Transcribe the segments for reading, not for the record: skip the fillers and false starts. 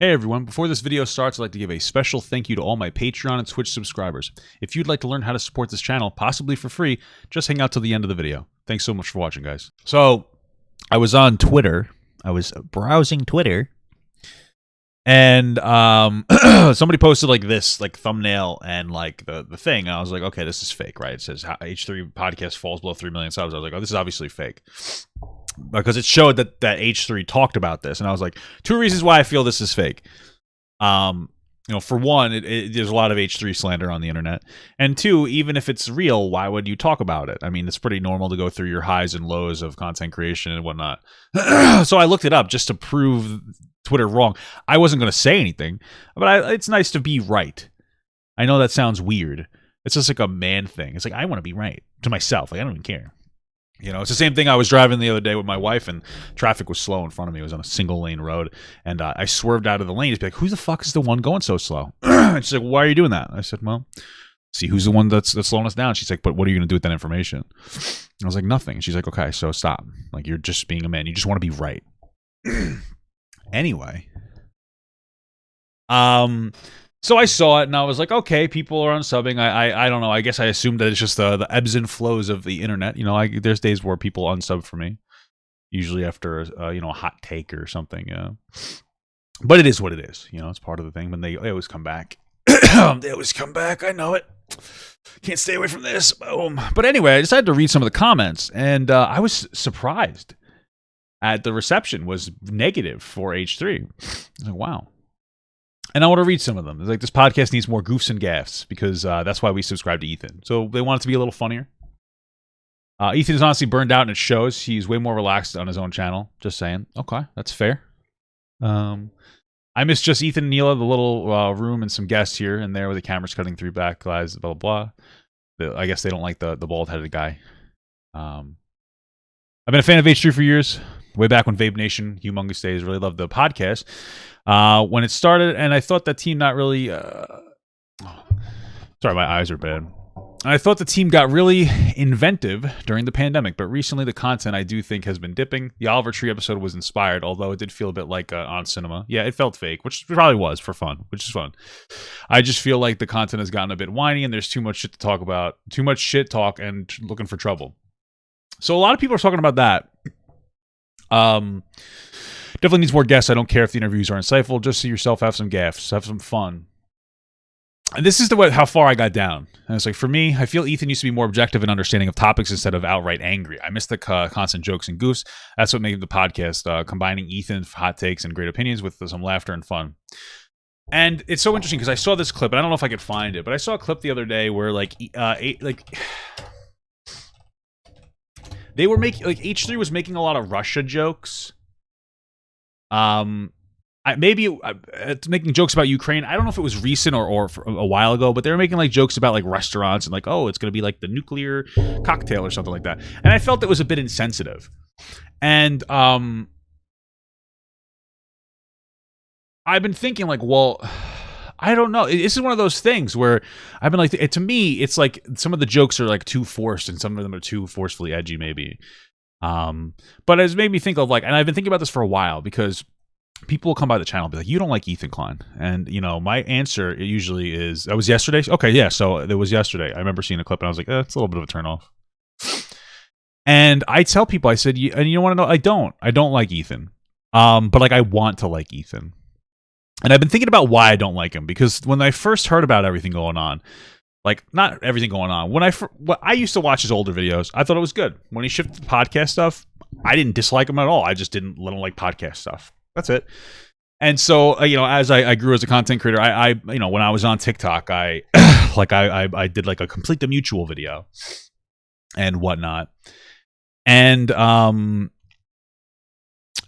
Hey everyone, before this video starts, I'd like to give a special thank you to all my Patreon and Twitch subscribers. If you'd like to learn how to support this channel, possibly for free, just hang out till the end of the video. Thanks so much for watching, guys. So, I was on Twitter. I was browsing Twitter. And somebody posted like this, like thumbnail and like the thing. And I was like, okay, this is fake, right? It says H3 podcast falls below 3 million subs. I was like, oh, this is obviously fake. Because it showed that H3 talked about this, and I was like, two reasons why I feel this is fake. For one, there's a lot of H3 slander on the internet, and two, even if it's real, why would you talk about it? I mean, it's pretty normal to go through your highs and lows of content creation and whatnot. So I looked it up just to prove Twitter wrong. I wasn't going to say anything, but it's nice to be right. I know that sounds weird. It's just like a man thing. It's like, I want to be right to myself. Like, I don't even care. You know, it's the same thing. I was driving the other day with my wife, and traffic was slow in front of me. It was on a single-lane road, and I swerved out of the lane. She's like, who the fuck is the one going so slow? And she's like, why are you doing that? I said, well, see who's the one that's slowing us down. She's like, but what are you going to do with that information? I was like, nothing. She's like, okay, so stop. Like, you're just being a man. You just want to be right. Anyway. So I saw it, and I was like, okay, people are unsubbing. I don't know. I guess I assumed that it's just the ebbs and flows of the internet. You know, there's days where people unsub for me, usually after a hot take or something. But it is what it is. You know, it's part of the thing. But they always come back. They always come back. I know it. Can't stay away from this. Boom. But anyway, I decided to read some of the comments, and I was surprised at the reception was negative for H3. I was like, wow. And I want to read some of them. It's like, this podcast needs more goofs and gaffs, because that's why we subscribe to Ethan. So they want it to be a little funnier. Ethan is honestly burned out, and it shows. He's way more relaxed on his own channel. Just saying. Okay, that's fair. I miss just Ethan and Neela, the little room, and some guests here and there with the cameras cutting through back guys, blah, blah, blah. I guess they don't like the bald-headed guy. I've been a fan of H3 for years. Way back when Vape Nation, humongous days, really loved the podcast. When it started, and I thought that team not really... sorry, my eyes are bad. I thought the team got really inventive during the pandemic, but recently the content I do think has been dipping. The Oliver Tree episode was inspired, although it did feel a bit like on cinema. Yeah, it felt fake, which probably was for fun, which is fun. I just feel like the content has gotten a bit whiny, and there's too much shit to talk about. Too much shit talk and looking for trouble. So a lot of people are talking about that. Definitely needs more guests. I don't care if the interviews are insightful. Just see yourself, have some gaffes, have some fun. And this is how far I got down. And it's like, for me, I feel Ethan used to be more objective and understanding of topics instead of outright angry. I miss the constant jokes and goofs. That's what made the podcast, combining Ethan's hot takes and great opinions with some laughter and fun. And it's so interesting because I saw this clip, and I don't know if I could find it, but I saw a clip the other day where they were making, like, H3 was making a lot of Russia jokes. It's making jokes about Ukraine. I don't know if it was recent or a while ago, but they were making like jokes about like restaurants and like, oh, it's going to be like the nuclear cocktail or something like that. And I felt it was a bit insensitive. And I've been thinking like, well, I don't know. This is one of those things where I've been like, to me, it's like some of the jokes are like too forced and some of them are too forcefully edgy, maybe. But it's made me think of like, and I've been thinking about this for a while because people will come by the channel and be like, you don't like Ethan Klein. And, you know, my answer usually is, that was yesterday? Okay, yeah, so it was yesterday. I remember seeing a clip and I was like, it's a little bit of a turnoff. And I tell people, I said, and you want to know, I don't like Ethan. But like, I want to like Ethan. And I've been thinking about why I don't like him, because when I first heard about everything going on, like, not everything going on, when I used to watch his older videos, I thought it was good. When he shifted to podcast stuff, I didn't dislike him at all. I just didn't let him like podcast stuff. That's it. And so, as I grew as a content creator, I when I was on TikTok, I did like a Complete the Mutual video and whatnot. And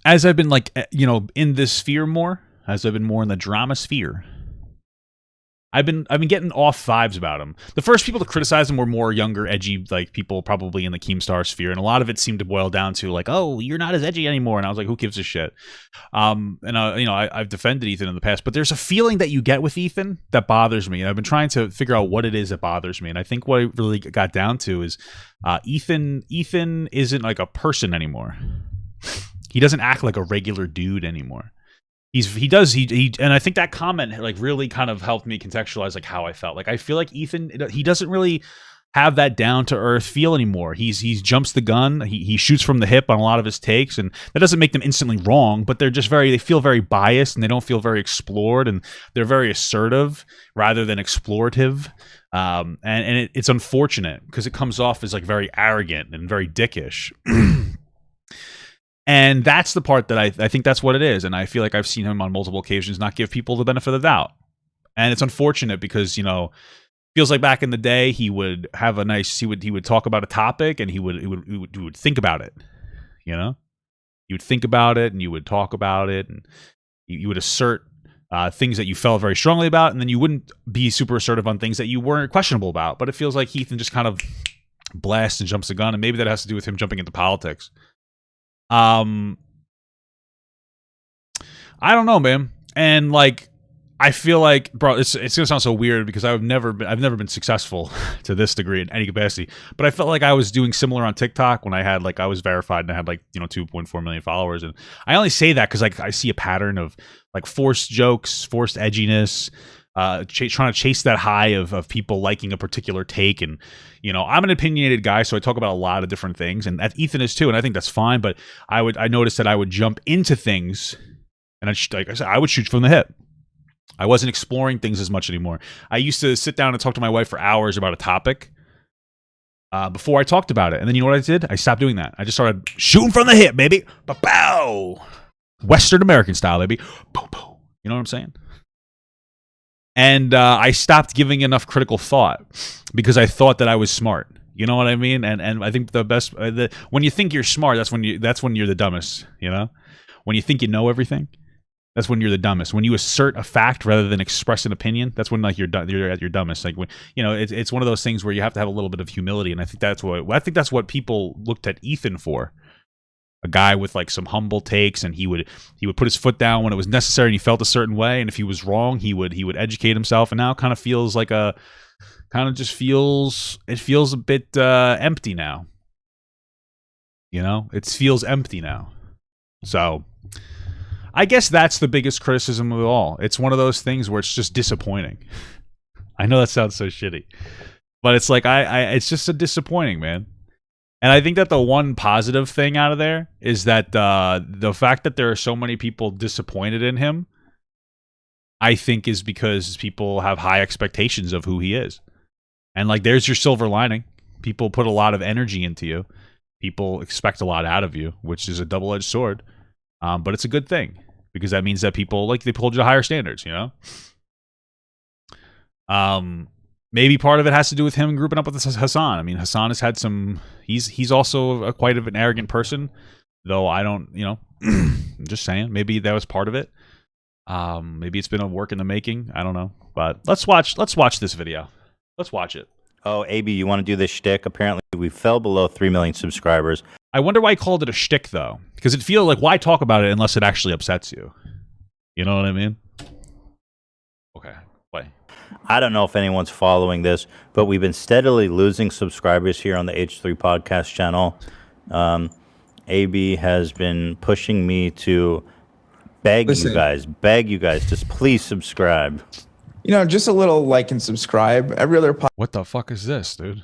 as I've been like, in this sphere more, as I've been more in the drama sphere, I've been getting off vibes about him. The first people to criticize him were more younger, edgy, like people probably in the Keemstar sphere, and a lot of it seemed to boil down to like, "Oh, you're not as edgy anymore." And I was like, "Who gives a shit?" I've defended Ethan in the past, but there's a feeling that you get with Ethan that bothers me, and I've been trying to figure out what it is that bothers me. And I think what it really got down to is Ethan isn't like a person anymore. He doesn't act like a regular dude anymore. he and I think that comment like really kind of helped me contextualize like how I felt. Like I feel like Ethan, he doesn't really have that down to earth feel anymore. He jumps the gun. He shoots from the hip on a lot of his takes, and that doesn't make them instantly wrong, but they feel very biased and they don't feel very explored, and they're very assertive rather than explorative. It's unfortunate because it comes off as like very arrogant and very dickish. And that's the part that I think that's what it is. And I feel like I've seen him on multiple occasions not give people the benefit of the doubt. And it's unfortunate because, feels like back in the day he would have he would talk about a topic and he would think about it. You would think about it and you would talk about it and you would assert things that you felt very strongly about, and then you wouldn't be super assertive on things that you weren't questionable about. But it feels like Ethan just kind of blasts and jumps the gun, and maybe that has to do with him jumping into politics. I don't know, man. And like, I feel like, bro, it's gonna sound so weird because I've never been successful to this degree in any capacity. But I felt like I was doing similar on TikTok when I was verified and I had like 2.4 million followers. And I only say that because like I see a pattern of like forced jokes, forced edginess, trying to chase that high of people liking a particular take. And I'm an opinionated guy, so I talk about a lot of different things, and that Ethan is too, and I think that's fine. But I noticed that I would jump into things, and like I said, I would shoot from the hip. I wasn't exploring things as much anymore. I used to sit down and talk to my wife for hours about a topic before I talked about it, and then you know what I did? I stopped doing that. I just started shooting from the hip, baby. Ba-pow! Western American style, baby. Boom. You know what I'm saying? And I stopped giving enough critical thought because I thought that I was smart. You know what I mean? And I think the best when you think you're smart, that's when you're the dumbest. When you think you know everything, that's when you're the dumbest. When you assert a fact rather than express an opinion, that's when like you're at your dumbest. Like when it's one of those things where you have to have a little bit of humility, and I think that's what people looked at Ethan for. A guy with like some humble takes, and he would put his foot down when it was necessary, and he felt a certain way, and if he was wrong, he would educate himself. And now it kind of feels like it feels a bit empty now. It feels empty now. So I guess that's the biggest criticism of it all. It's one of those things where it's just disappointing. I know that sounds so shitty, but it's like it's just a disappointing, man. And I think that the one positive thing out of there is that the fact that there are so many people disappointed in him, I think is because people have high expectations of who he is. And like, there's your silver lining. People put a lot of energy into you. People expect a lot out of you, which is a double-edged sword. But it's a good thing because that means that people they hold you to higher standards, Maybe part of it has to do with him grouping up with Hassan. I mean, Hassan has had some. He's also quite of an arrogant person, though. I don't, I'm just saying. Maybe that was part of it. Maybe it's been a work in the making. I don't know. But let's watch this video. Let's watch it. Oh, AB, you want to do this shtick? Apparently, we fell below 3 million subscribers. I wonder why he called it a shtick, though, because it feels like why talk about it unless it actually upsets you. You know what I mean? Okay, play. I don't know if anyone's following this, but we've been steadily losing subscribers here on the H3 podcast channel. AB has been pushing me to beg you guys, just please subscribe. Just a little like and subscribe. Every other What the fuck is this, dude?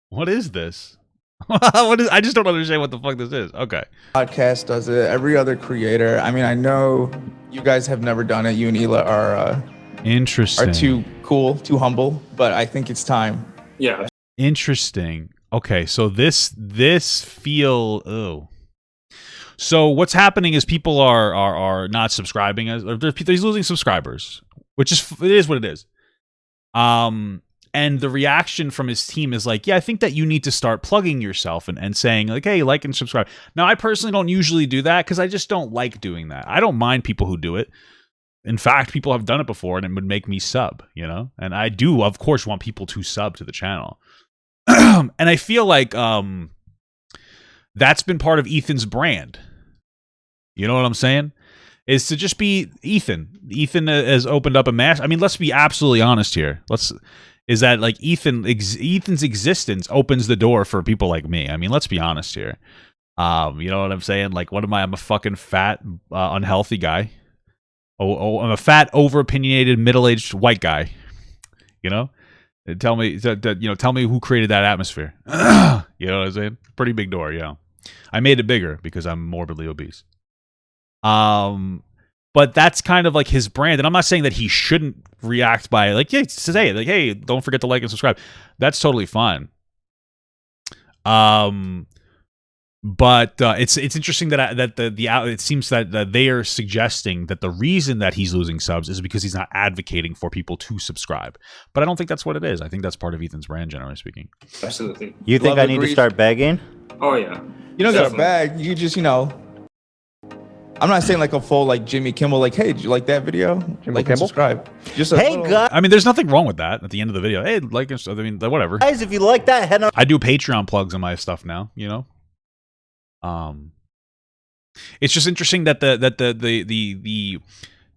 What is this? I just don't understand what the fuck this is. Okay. podcast does it. Every other creator. I mean, I know you guys have never done it. You and Hila are interesting. Are too cool, too humble, but I think it's time. Yeah. Interesting. Okay, so this feel So what's happening is people are not subscribing as he's losing subscribers, which is what it is. And the reaction from his team is like, yeah, I think that you need to start plugging yourself and saying like, hey, like and subscribe. Now, I personally don't usually do that because I just don't like doing that. I don't mind people who do it. In fact, people have done it before and it would make me sub, And I do, of course, want people to sub to the channel. And I feel like that's been part of Ethan's brand. You know what I'm saying? Is to just be Ethan. Ethan has opened up a mass. I mean, let's be absolutely honest here. Is that like Ethan's existence opens the door for people like me. I mean, let's be honest here. You know what I'm saying? Like, what am I? I'm a fucking fat, unhealthy guy. I'm a fat, over-opinionated, middle-aged white guy. You know, and tell me who created that atmosphere. You know what I'm saying? Pretty big door, yeah. I made it bigger because I'm morbidly obese. But that's kind of like his brand, and I'm not saying that he shouldn't react by like, yeah, say like, hey, don't forget to like and subscribe. That's totally fine. But it's interesting that it seems that they are suggesting that the reason that he's losing subs is because he's not advocating for people to subscribe. But I don't think that's what it is. I think that's part of Ethan's brand, generally speaking. Absolutely. You think I need to start begging? Oh yeah. You don't got a bag. You just, I'm not saying like a full like Jimmy Kimmel, like, hey, did you like that video? Like and subscribe. Just a little... guys. I mean, there's nothing wrong with that at the end of the video. Hey, like, I mean, whatever. Guys, if you like that, head on. I do Patreon plugs on my stuff now, It's just interesting that the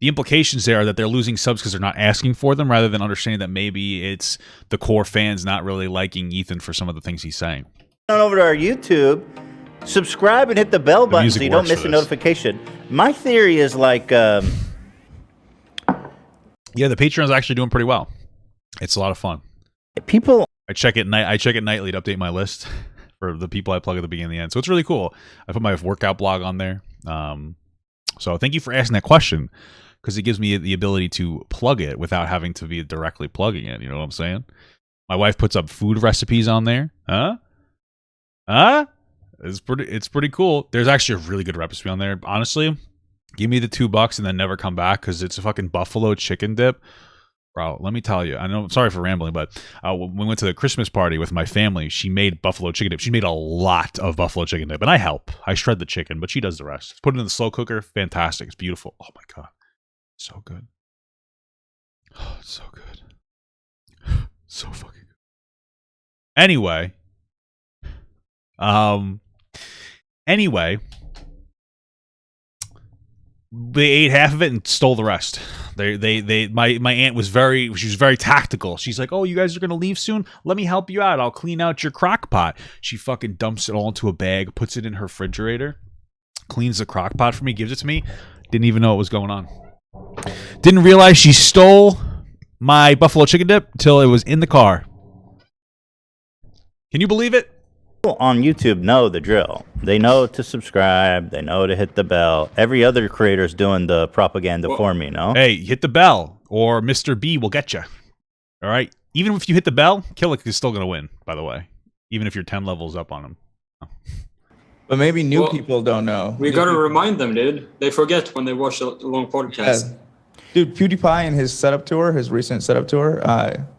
implications there are that they're losing subs because they're not asking for them, rather than understanding that maybe it's the core fans not really liking Ethan for some of the things he's saying. On over to our YouTube, subscribe and hit the bell button so you don't miss a notification. My theory is like, yeah, the Patreon's actually doing pretty well. It's a lot of fun. People, I check it nightly to update my list for the people I plug at the beginning and the end. So it's really cool. I put my workout blog on there. So thank you for asking that question, because it gives me the ability to plug it without having to be directly plugging it. You know what I'm saying? My wife puts up food recipes on there. It's pretty cool. There's actually a really good recipe on there. Honestly, give me the $2 and then never come back, because it's a fucking buffalo chicken dip. Bro, let me tell you. I know. I'm sorry for rambling, but when we went to the Christmas party with my family, she made buffalo chicken dip. She made a lot of buffalo chicken dip, and I help. I shred the chicken, but she does the rest. Put it in the slow cooker. Fantastic. It's beautiful. Oh my god, so good. Oh, it's so good. So fucking good. Anyway. They ate half of it and stole the rest. My aunt was very tactical. She's like, "Oh, you guys are gonna leave soon? Let me help you out. I'll clean out your crock pot." She fucking dumps it all into a bag, puts it in her refrigerator, cleans the crock pot for me, gives it to me. Didn't even know what was going on. Didn't realize she stole my buffalo chicken dip till it was in the car. Can you believe it? people on YouTube know the drill. They know to subscribe. They know to hit the bell. Every other creator's doing the propaganda for me, no? Hey, hit the bell, or Mr. B will get you. All right? Even if you hit the bell, Killick is still going to win, by the way. Even if you're 10 levels up on him. But maybe new people don't know. We gotta remind them, dude. They forget when they watch a long podcast. Yeah. Dude, PewDiePie in his setup tour, his recent setup tour,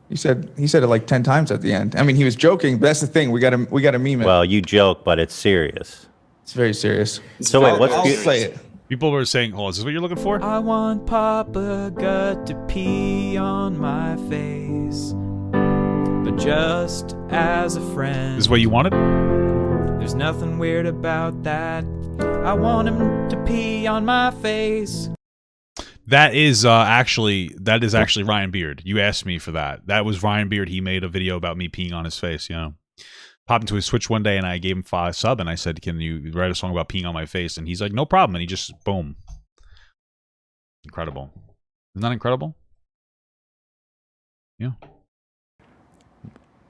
he said it like 10 times at the end. I mean, he was joking, but that's the thing. We gotta meme it. Well, you joke, but it's serious. It's very serious. So wait, what's I'll say it? People were saying, "Oh, is this what you're looking for?" I want Papa Gut to pee on my face, but just as a friend. Is this what you wanted? There's nothing weird about that. I want him to pee on my face. That is actually Ryan Beard. You asked me for that. That was Ryan Beard. He made a video about me peeing on his face. You know, popped into his Twitch one day and I gave him a sub and I said, "Can you write a song about peeing on my face?" And he's like, "No problem." And he just boom. Incredible. Isn't that incredible? Yeah.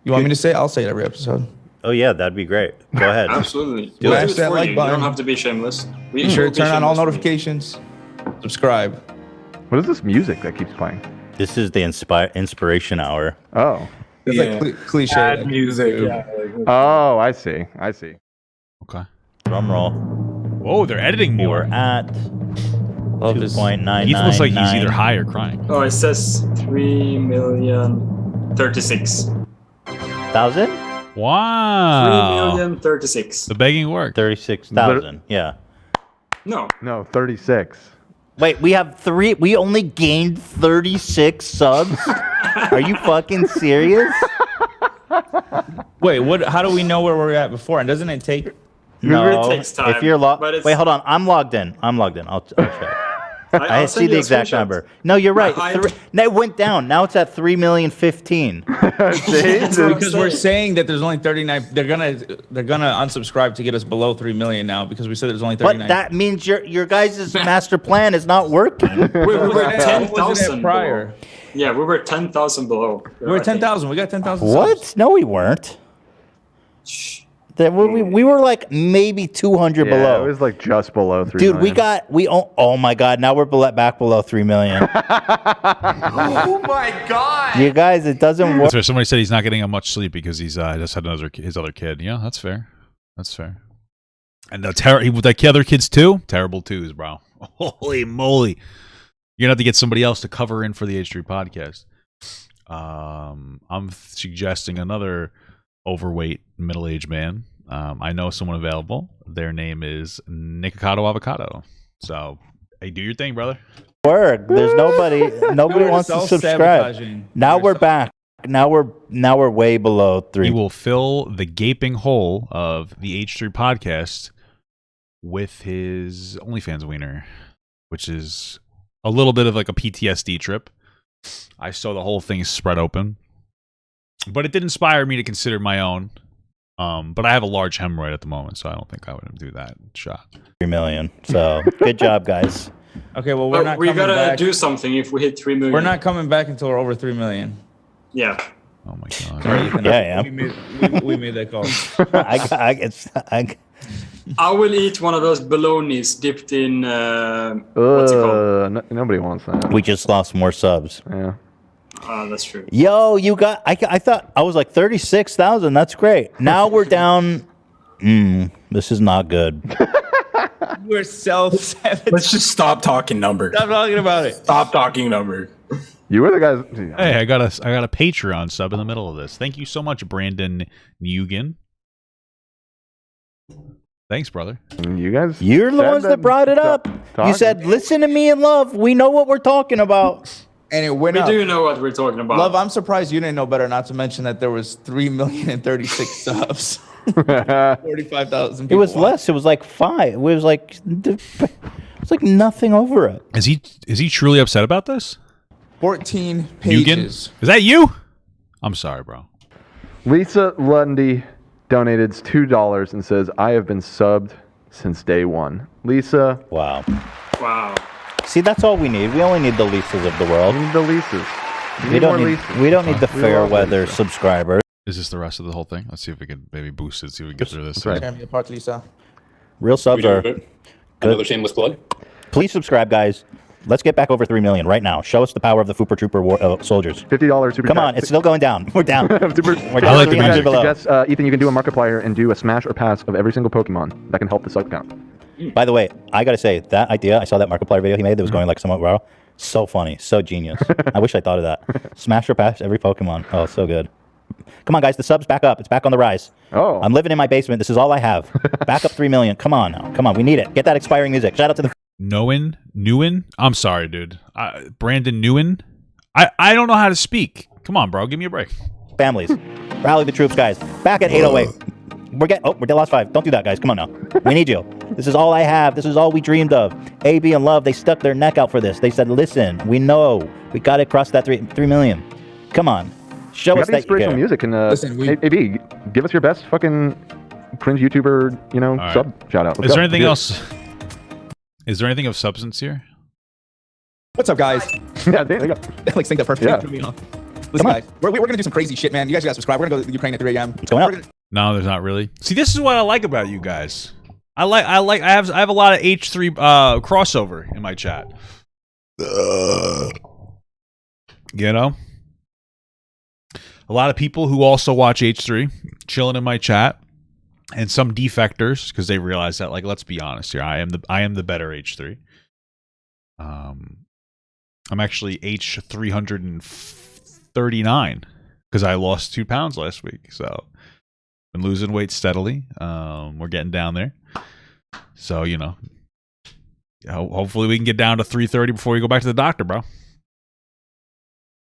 You want me to say it? I'll say it every episode. Oh yeah, that'd be great. Go ahead. Absolutely. Do We'll it. do it That for like you. button. You don't have to be shameless. Be sure to turn on all notifications. notifications. Subscribe. What is this music that keeps playing? This is the inspiration hour. Oh. It's like cliche. Bad like, music. YouTube. Yeah. Oh, I see. I see. Okay. Drum roll. Whoa, they're editing We're more. at Love is- 2.999. Ethan looks like he's either high or crying. Oh, it says 3,036,000. Wow. 3,036,000. The begging worked. 36,000. Yeah. No. No, 36. Wait, we only gained 36 subs? Are you fucking serious? Wait, what? How do we know where we're at before? And doesn't it take? No. It takes time, If you're but it's- wait, hold on. I'm logged in. I'll check. I I'll see send the you a exact screenshot. number. No, you're right. I- No, it went down. Now it's at 3,015,000. Because we're saying that there's only 39. They're gonna unsubscribe to get us below 3 million now because we said there's only 39. But that means your guys' master plan is not working. We were What was it 10,000 prior? below. Yeah, we were 10,000 below. We were 10,000. We got 10,000. What? No, we weren't. We were like maybe 200 Yeah, below. it was like just below 3 Dude, million. oh my God, now we're back below 3 million. Oh my God! You guys, it doesn't work. That's fair. Somebody said he's not getting much sleep because he's just had his other kid. Yeah, that's fair. That's fair. And with that other kids too. Terrible twos, bro. Holy moly! You're gonna have to get somebody else to cover in for the H3 podcast. I'm suggesting another overweight middle-aged man. I know someone available. Their name is Nikocado Avocado. So, hey, do your thing, brother. Work. There's nobody wants to subscribe. Now we're back. Now we're way below 3. He will fill the gaping hole of the H3 podcast with his OnlyFans wiener, which is a little bit of like a PTSD trip. I saw the whole thing spread open, but it did inspire me to consider my own. But I have a large hemorrhoid at the moment, so I don't think I would do that shot. 3 million. So good job, guys. Okay, well we're not. We coming gotta back. do something if we hit 3 million. We're not coming back until we're over 3 million. Yeah. Oh my god! Sorry, Ethan. Yeah, We made that call. I will eat one of those bolognas dipped in what's it called? Nobody wants that. We just lost more subs. Yeah. That's true. Yo, you got. I thought I was like 36,000. That's great. Now we're down. This is not good. We're self-sabotaging. Let's just stop talking number. Stop talking about it. Stop talking number. You were the guys. Hey, I got a Patreon sub in the middle of this. Thank you so much, Brandon Nugan. Thanks, brother. You guys. You're the said ones that brought it up. You talk- said, "Listen to me in love. We know what we're talking about." And it went We up. do know what we're talking about. Love, I'm surprised you didn't know better. Not to mention that there was 3,036 subs. 45,000 It people. was less. It was like 5. It was like nothing over it. Is he truly upset about this? 14 Nugan? pages. Is that you? I'm sorry, bro. Lisa Lundy donated $2 and says, "I have been subbed since day one." Lisa, Wow. Wow. See, that's all we need. We only need the Lisas of the world. we need the Lisas. We don't need. Lisas. We don't need the We fair love weather Lisa. subscribers. Is this the rest of the whole thing? Let's see if we can maybe boost it. See if we can get through this. right. Tear me apart, Lisa. Real subs are. Another shameless plug. Please subscribe, guys. Let's get back over 3 million right now. Show us the power of the Fooper Trooper soldiers. $50 super Come chat. on, it's still going down. We're down. Super, We're down I like the 300 music. below. Suggest, Ethan, you can do a Markiplier and do a smash or pass of every single Pokemon. That can help the sub count. By the way, I gotta say that idea. I saw that Markiplier video he made that was going like somewhat viral. So funny, so genius. I wish I thought of that. Smash or pass every Pokemon. Oh, so good. Come on, guys, the subs back up. It's back on the rise. Oh. I'm living in my basement. This is all I have. Back up 3 million. Come on now. Come on, we need it. Get that expiring music. Shout out to the Newen? I'm sorry, dude. Brandon Newen? I don't know how to speak. Come on, bro. Give me a break. families. Rally the troops, guys. Back at 808. We're lost 5. Don't do that, guys. Come on now. We need you. This is all I have. This is all we dreamed of. AB and Love, they stuck their neck out for this. They said, listen, we know. We got to cross that 3 million. Come on. Show We us got the that you inspirational care. music. And Listen, AB, give us your best fucking cringe YouTuber, right. sub shout out. Let's Is there go. anything Do it. else? Is there anything of substance here? What's up, guys? Yeah, there you go. Like, sync that perfect. Yeah. Threw me off. Listen, guys, we're going to do some crazy shit, man. You guys got to subscribe. We're going to go to Ukraine at 3 a.m. What's going on? No, there's not really. See, this is what I like about you guys. I have a lot of H3 crossover in my chat. You know? A lot of people who also watch H3 chilling in my chat, and some defectors because they realize that, like, let's be honest here, I am the better H3. I'm actually H339 because I lost 2 pounds last week, so been losing weight steadily. We're getting down there, so you know, hopefully we can get down to 330 before we go back to the doctor, bro.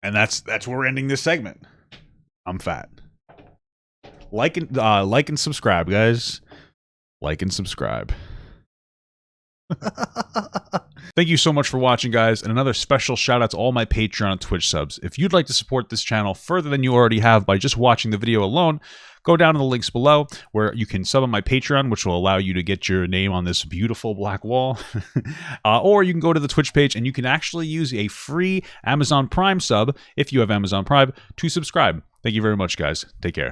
And that's where we're ending this segment. I'm fat. Like and subscribe, guys. Like and subscribe. Thank you so much for watching, guys, and another special shout out to all my Patreon and Twitch subs. If you'd like to support this channel further than you already have by just watching the video alone, go down to the links below where you can sub on my Patreon, which will allow you to get your name on this beautiful black wall. Or you can go to the Twitch page and you can actually use a free Amazon Prime sub, if you have Amazon Prime, to subscribe. Thank you very much, guys. Take care.